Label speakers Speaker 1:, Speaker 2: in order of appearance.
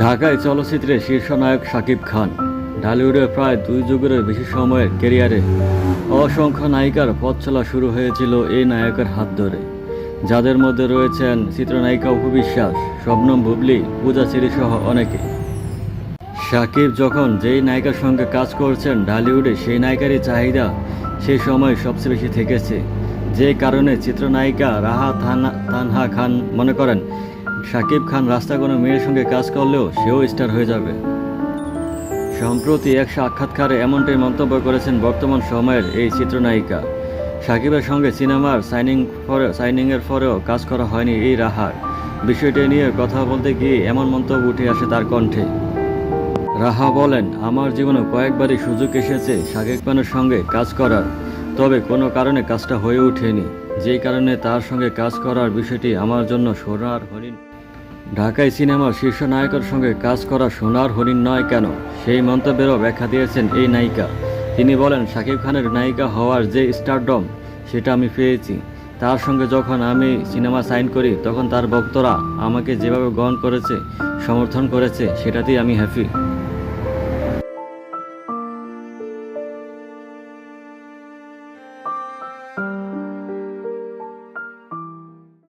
Speaker 1: ঢাকায় চলচ্চিত্রে শীর্ষ নায়ক শাকিব খান। ঢালিউডে প্রায় 2 যুগেরও বেশি সময়ের ক্যারিয়ারে অসংখ্য নায়িকার পথ চলা শুরু হয়েছিল এই নায়কের হাত ধরে, যাদের মধ্যে রয়েছেন চিত্রনায়িকা অপু বিশ্বাস, শবনম বুবলী, পূজা চেরি সহ অনেকে। শাকিব যখন যেই নায়িকার সঙ্গে কাজ করছেন ঢালিউডে, সেই নায়িকারই চাহিদা সেই সময় সবচেয়ে বেশি থেকেছে, যে কারণে চিত্রনায়িকা রাহা তানহা খান মনে করেন শাকিব খান রাস্তা কোনো মেয়ের সঙ্গে কাজ করলেও সেও স্টার হয়ে যাবে। সম্প্রতি এক সাক্ষাৎকারে এমনটাই মন্তব্য করেছেন বর্তমান সময়ের এই চিত্রনায়িকা। শাকিবের সঙ্গে সিনেমার সাইনিংয়ের পরেও কাজ করা হয়নি এই রাহার। বিষয়টি নিয়ে কথা বলতে গিয়ে এমন মন্তব্য উঠে আসে তার কণ্ঠে। রাহা বলেন, আমার জীবনে কয়েকবারই সুযোগ এসেছে শাকিব খানের সঙ্গে কাজ করার, তবে কোনো কারণে কাজটা হয়ে ওঠেনি, যেই কারণে তার সঙ্গে কাজ করার বিষয়টি আমার জন্য সোনার হরিণ। ঢাকায় সিনেমার শীর্ষ নায়কের সঙ্গে কাজ করা সোনার হরিণ নয় কেন, সেই মন্তব্যেরও ব্যাখ্যা দিয়েছেন এই নায়িকা। তিনি বলেন, শাকিব খানের নায়িকা হওয়ার যে স্টারডম সেটা আমি পেয়েছি। তার সঙ্গে যখন আমি সিনেমা সাইন করি তখন তার ভক্তরা আমাকে যেভাবে গ্রহণ করেছে, সমর্থন করেছে, সেটাতেই আমি হ্যাপি।